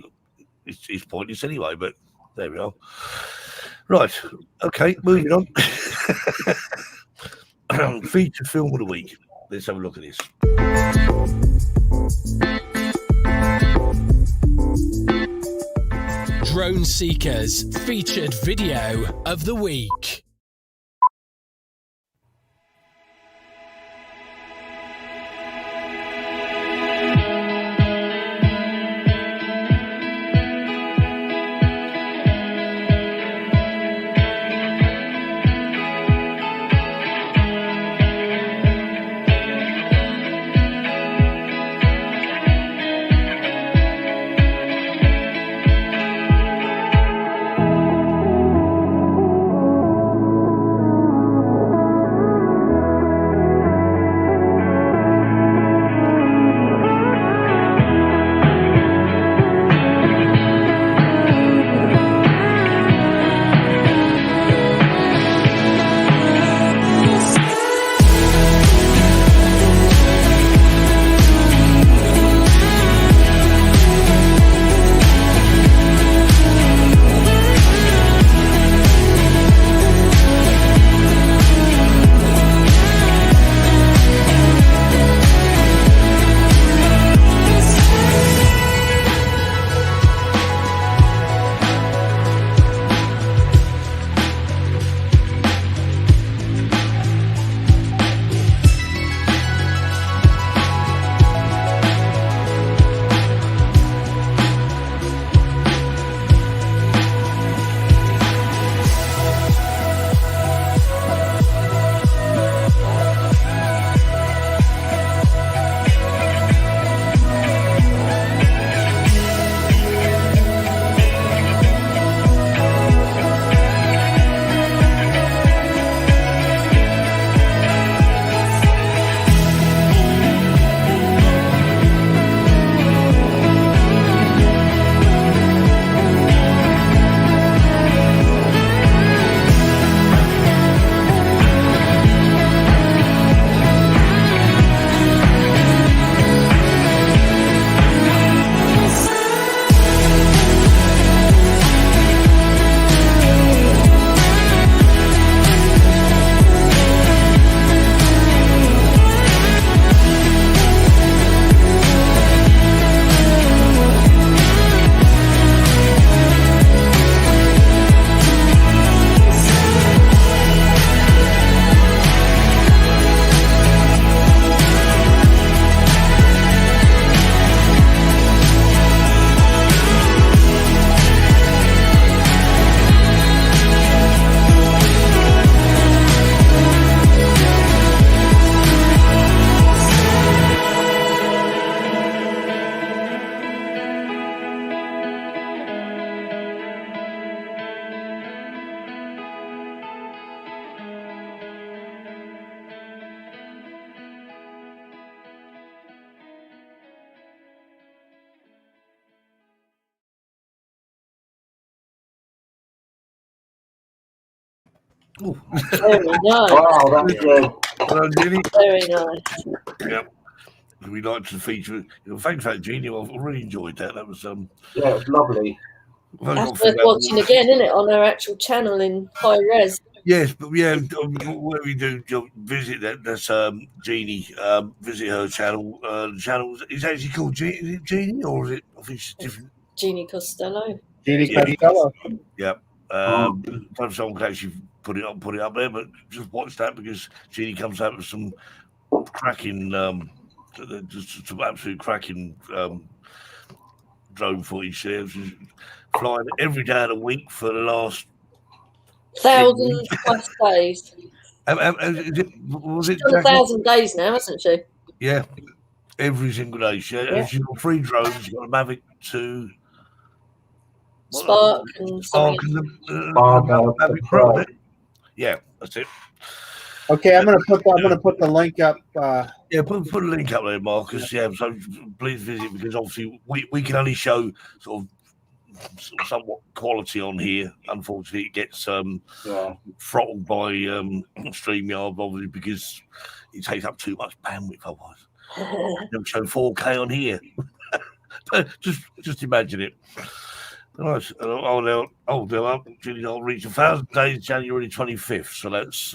C: it's pointless anyway. But there we are. Right. Okay. Moving on. Feature film of the week. Let's have a look at this.
G: Drone Seekers featured video of the week.
C: Oh.
B: Very nice.
F: Wow, that's good.
C: Hello, Jeannie.
B: Very nice.
C: Yeah. We like to feature. Thanks for that, Jeannie. I've really enjoyed that. That was
F: Yeah, it's lovely.
B: That's worth watching again, isn't it? On our actual channel in high res.
C: Yes, but yeah, what we do, visit that. That's Jeannie. Visit her channel. The channel is actually called Jeannie, or is it? I think it's different.
B: Jeannie Costello.
E: Jeannie Costello.
C: Yeah. Someone can actually put it up there, but just watch that because Jeannie comes out with some cracking, just some absolute cracking drone footage there. She's flying every day of the week for the last
B: 1,000+ days.
C: Was it
B: She's done 1,000 days now, hasn't she?
C: Yeah, every single day. She's got 3 drones. She's got a Mavic 2.
B: Spark and
C: Spark
B: something.
C: and the Mavic Pro. Yeah, that's it.
E: Okay, I'm gonna put the link up.
C: Yeah, put a link up there, Marcus. Yeah, so please visit because obviously we can only show sort of somewhat quality on here. Unfortunately, it gets throttled by StreamYard, obviously, because it takes up too much bandwidth. Otherwise, they'll show 4K on here. just imagine it. Nice. I'll reach 1,000 days January 25th. So that's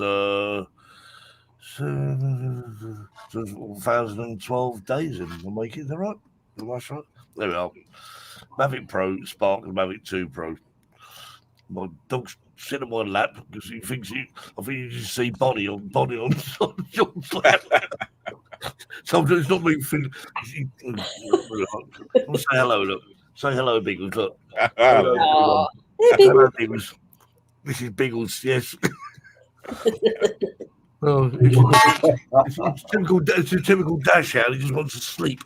C: 1,012 days, and we'll make it. Is that right? That's right. There we are. Mavic Pro, Spark, and Mavic 2 Pro. My dog's sitting on my lap because he thinks I think you just see Bonnie on John's lap. Sometimes it's not me. Say hello, look. Say hello, Biggles. Look.
B: Oh,
C: Hello, Biggles. This is Biggles, yes. Oh, it's a typical dash out. He just wants to sleep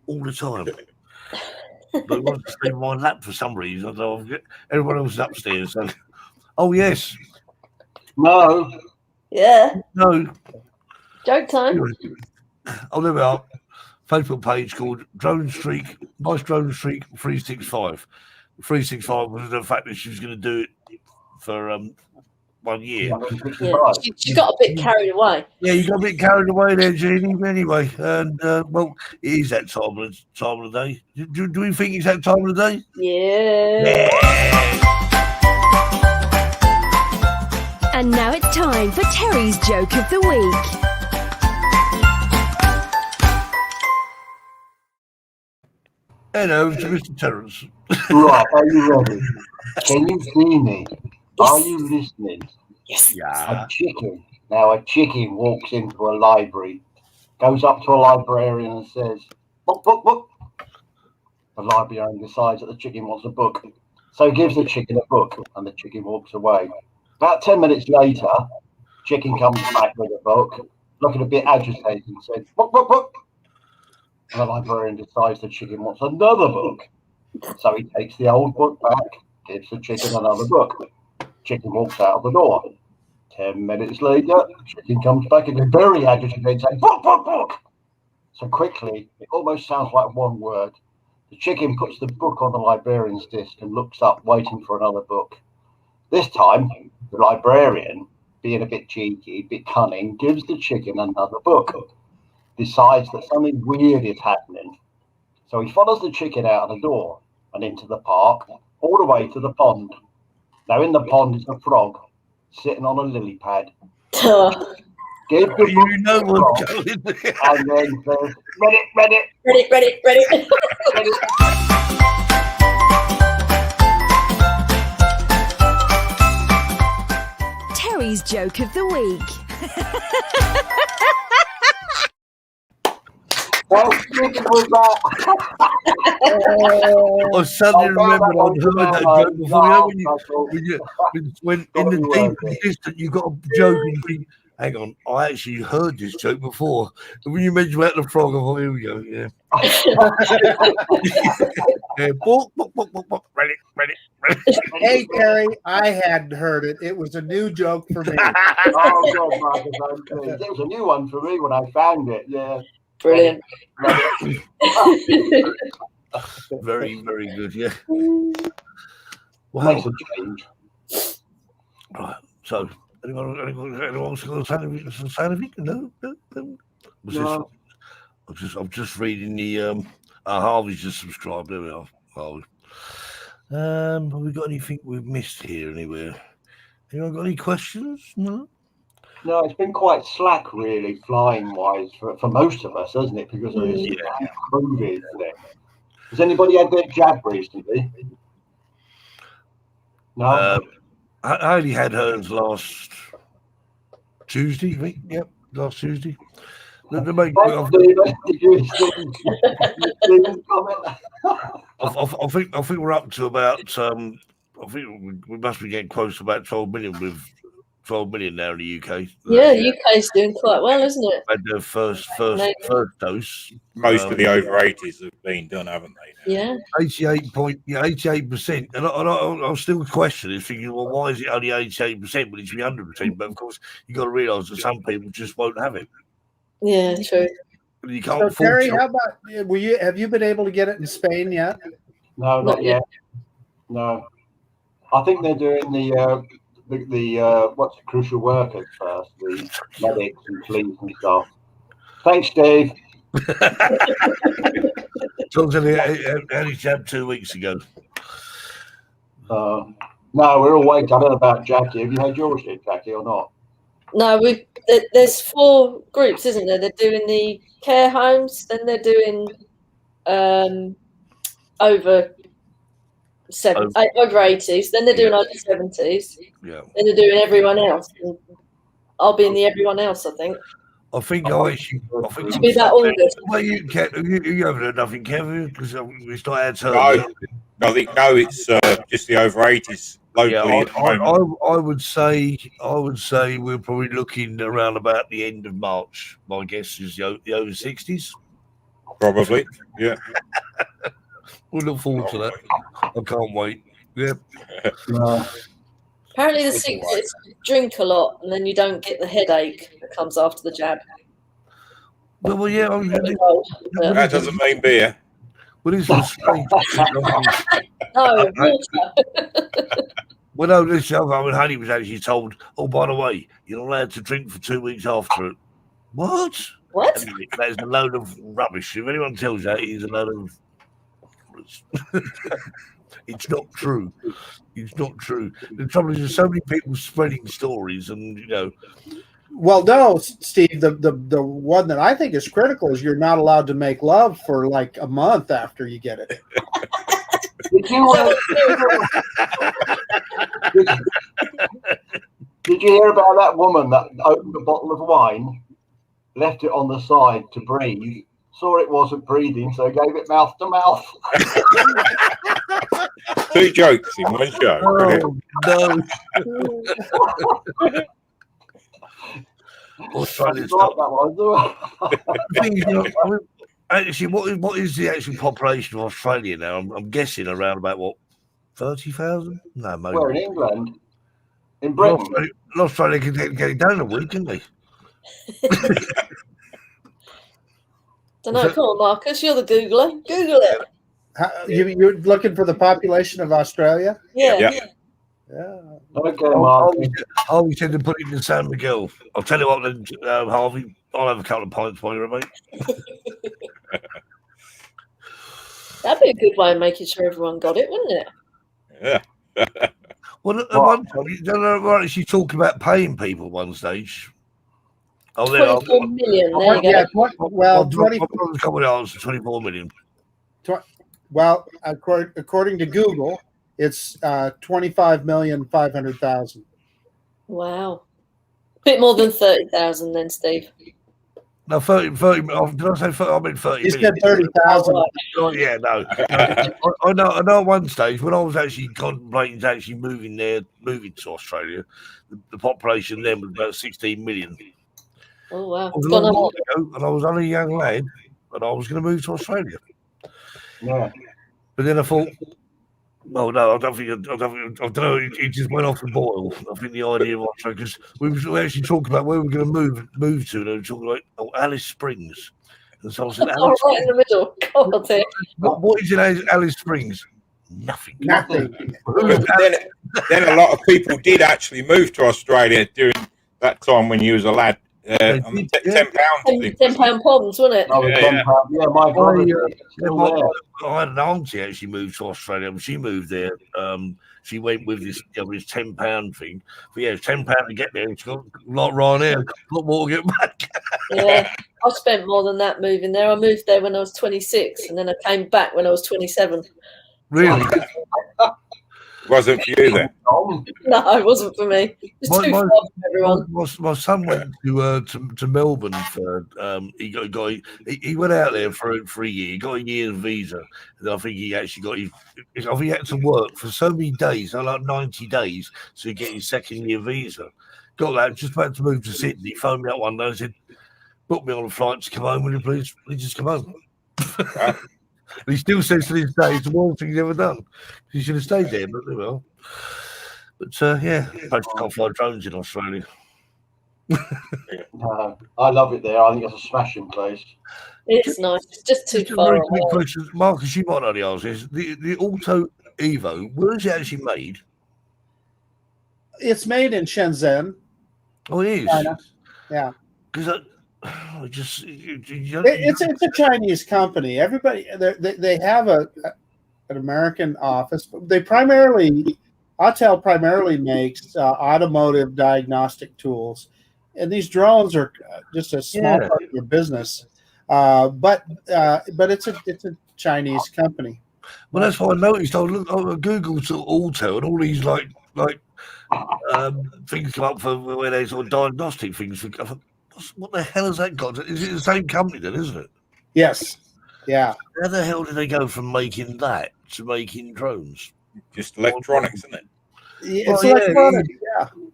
C: all the time. But he wants to sleep on my lap for some reason. Everyone else is upstairs. So. Oh, yes.
F: No.
B: yeah.
C: No.
B: Joke time.
C: Oh, there we are. Facebook page called Drone Streak, Nice Drone Streak 365. 365 was the fact that she was going to do it for 1 year.
B: Yeah. She got a bit carried away.
C: Yeah, you got a bit carried away there, Jeannie. Anyway, and well, it is that time of the day. Do we think it's that time of the day?
B: Yeah.
H: And now it's time for Terry's Joke of the Week.
C: Hello to Mr. Terrence.
F: Right, are you ready? Can you see me? Are you listening?
B: Yes.
C: Yeah.
F: A chicken. Now, a chicken walks into a library, goes up to a librarian and says, book, book, book. The librarian decides that the chicken wants a book. So he gives the chicken a book and the chicken walks away. About 10 minutes later, chicken comes back with a book, looking a bit agitated and says, book, book, book. And the librarian decides the chicken wants another book. So he takes the old book back, gives the chicken another book. Chicken walks out of the door. 10 minutes later, chicken comes back again, very agitated, saying, book, book, book. So quickly, it almost sounds like one word. The chicken puts the book on the librarian's desk and looks up, waiting for another book. This time, the librarian, being a bit cheeky, a bit cunning, gives the chicken another book. Decides that something weird is happening. So he follows the chicken out of the door and into the park, all the way to the pond. Now in the pond is a frog sitting on a lily pad. Give the
C: You know what's
F: frog,
C: going there.
F: and then says, ready.
B: Ready.
H: Terry's Joke of the Week.
F: Well, chicken was that.
C: I suddenly remembered I'd heard that joke before. You know, when in the deep and distant you got a joke and you think, hang on, I actually heard this joke before. And when you mentioned about the frog, I thought, here we go, yeah. Yeah, book, ready.
E: Hey, Terry, I hadn't heard it. It was a new joke for me.
F: Oh, God, Marcus, it was a new one for me when I found it, yeah.
B: Brilliant.
C: Very, very good, yeah.
F: Makes
C: Wow.
F: a change.
C: Right, so Anyone else got to say anything? No.
F: No.
C: I'm just reading the Harvey's just subscribed. There we are. Harvey. Have we got anything we've missed here anywhere? Anyone got any questions? No.
F: No, it's been quite slack, really, flying-wise for most of us, hasn't it? Because of this COVID thing. Has anybody had their jab recently? No.
C: I only had hers last Tuesday, I think. Yep, last Tuesday. I think we're up to about. I think we must be getting close to about 12 million with 12 million now in the UK.
B: Yeah, UK's doing quite well, isn't it?
C: Had their first dose.
D: Most of the over 80s have been done, haven't they?
B: Yeah.
C: 88%. And I'll still question it, thinking, well, why is it only 88% when it should be 100%? But of course, you've got to realise that some people just won't have it.
B: Yeah, true.
C: You can't
E: So,
C: afford
E: Terry,
C: to.
E: how about have you been able to get it in Spain yet?
F: No, not yet. No. I think they're doing the what's the crucial workers first, the medics and police and stuff. Thanks, Dave.
C: Tom's only jabbed 2 weeks ago.
F: No, we're all waiting. I don't know about Jackie. Have you had yours yet, Jackie, or not?
B: No, there's 4 groups, isn't there? They're doing the care homes, then they're doing over 80s, then they're doing over 70s,
C: Yeah.
B: then they're doing everyone else. And I'll be in the everyone else, I think.
C: I think
B: To be that August.
C: Well, you haven't heard nothing, Kevin, because we started our turn.
D: No, it's just the over 80s locally.
C: Yeah,
D: at the moment.
C: I would say we're probably looking around about the end of March. My guess is the over 60s.
D: Probably, yeah.
C: We'll look forward to that. I can't wait. Yeah.
B: Apparently the secret is to drink a lot and then you don't get the headache that comes after the jab.
C: Well, yeah.
D: That doesn't mean beer.
C: Well, this is strange.
B: No, water.
C: Well, no, this Honey was actually told, oh, by the way, you're not allowed to drink for 2 weeks after it. What?
B: What?
C: That is a load of rubbish. If anyone tells you that, it is a load of... It's not true. It's not true. The trouble is there's so many people spreading stories and,
E: Well, no, Steve, the one that I think is critical is you're not allowed to make love for like a month after you get it.
F: Did you hear about that woman that opened a bottle of wine, left it on the side to breathe, saw it wasn't breathing, so gave it mouth to mouth?
D: 2 jokes in one show.
C: Oh, no. Australia's actually, what is the actual population of Australia now? I'm guessing around about 30,000? No, maybe.
F: Where in England? In Britain?
C: Australia can get it done in a week, can they?
B: Don't know. Come on, Marcus. You're the Googler. Google it.
E: You're looking for the population of Australia?
B: Yeah.
F: Okay, Mark.
C: Harvey said to put it in San Miguel. I'll tell you what, then, Harvey, I'll have a couple of pints for you, mate.
B: That'd be a good way of making sure everyone got it, wouldn't it?
D: Yeah.
C: Well, at one time, she talked about paying people at one stage.
B: 24 million. There you go.
E: Yeah, well,
C: 24 million.
E: Well, according to Google, it's 25,500,000.
B: Wow. Bit more than 30,000 then, Steve.
C: No, 30 did I say 30? I meant 30
E: He
C: million.
E: said 30,000.
C: Oh, yeah, no. I know at one stage, when I was actually contemplating actually moving to Australia, the population then was about 16 million.
B: Oh, wow.
C: It was a long while ago, and I was only a young lad, and I was going to move to Australia.
F: Yeah.
C: But then I thought, well, no, I don't know. It just went off the boil. I think the idea of Australia, because we were actually talking about where we were going to move to, and we were talking about Alice Springs. And so I said,
B: right in the middle. God,
C: what is in Alice Springs? Nothing.
E: Nothing.
D: But then a lot of people did actually move to Australia during that time when you was a lad. On the £10 thing.
B: £10 pounds, wasn't it?
F: No, my brother.
C: I had an auntie actually moved to Australia, and she moved there. She went with this £10 thing. But yeah, it's £10 to get there. It's got a lot right there, a lot more to get back.
B: Yeah, I spent more than that moving there. I moved there when I was 26, and then I came back when I was 27.
C: Really?
D: Wasn't for you then?
B: No, it wasn't for me. It was too far from everyone.
C: My son went to Melbourne for he went out there for a year. He got a year's visa, and I think he actually got he had to work for so many days, like 90 days, to get his second year visa. Got that, just about to move to Sydney. He phoned me up one day and said, "Book me on a flight to come home, will you please? Please just come home." He still says to this day it's the worst thing he's ever done. He should have stayed there, but well. But yeah, I can't fly drones in Australia.
F: I love it there. I think it's a smashing place.
B: It's nice. It's just too far away.
C: Question, Marcus, you might know the answer. Is the Auto Evo, where is it actually made?
E: It's made in Shenzhen.
C: Oh, it is.
E: China. Yeah.
C: Because
E: it's a Chinese company. Everybody they have an American office. They Autel primarily makes automotive diagnostic tools, and these drones are just a small part of their business. But it's a Chinese company.
C: Well, that's what I noticed. I Googled Autel, and all these like things come up for where they sort of diagnostic things. What the hell has that got? Is it the same company then, isn't it?
E: Yes. Yeah.
C: How the hell did they go from making that to making drones?
D: Just electronics, isn't it?
E: It's electronics.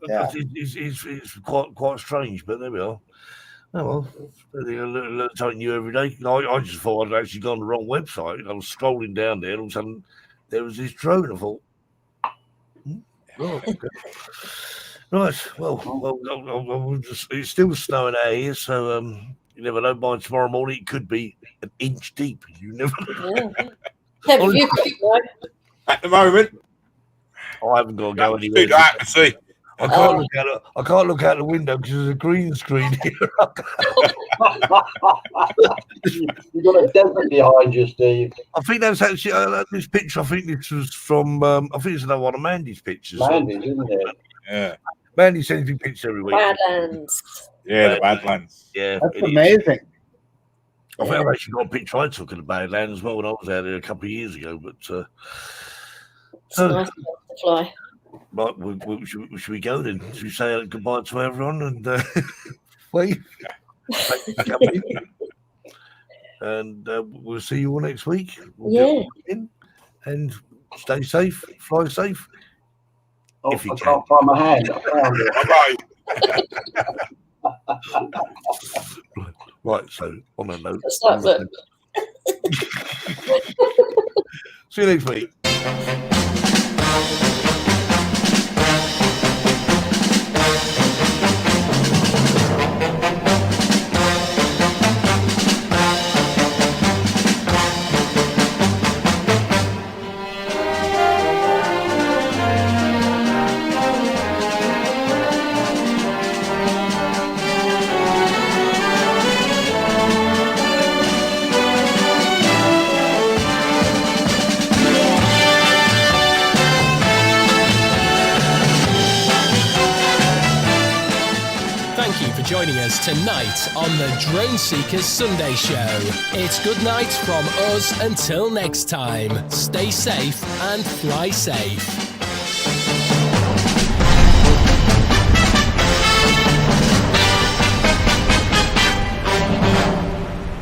E: Yeah.
C: It's quite strange, but there we are. Oh well, learn something new every day. I just thought I'd actually gone the wrong website. I was scrolling down there, and all of a sudden there was this drone. I thought, oh, okay. Right, well, it's still snowing out here, so you never know. By tomorrow morning, it could be an inch deep. You never know.
D: At the moment,
C: I haven't got to go anywhere.
D: I can see.
C: I can't look out the window because there's a green screen here.
F: You've got a desert behind you, Steve.
C: I think that's actually this picture. I think this was from. I think it's another one of Mandy's pictures.
F: Mandy's, isn't it?
C: Yeah. Mandy sends me pictures every week.
B: Badlands.
D: Yeah, the Badlands.
C: Yeah,
E: that's amazing.
C: I think I've actually got a picture I took of the Badlands as well when I was out there a couple of years ago. But
B: it's nice to fly.
C: Right, should we go then? Should we say goodbye to everyone and wave? And we'll see you all next week. And stay safe, fly safe.
F: Oh,
C: if you
F: I can't find my hand. I found
D: it.
C: Right, so on a note. See you next week.
G: Joining us tonight on the Drone Seekers Sunday Show. It's good night from us until next time. Stay safe and fly safe.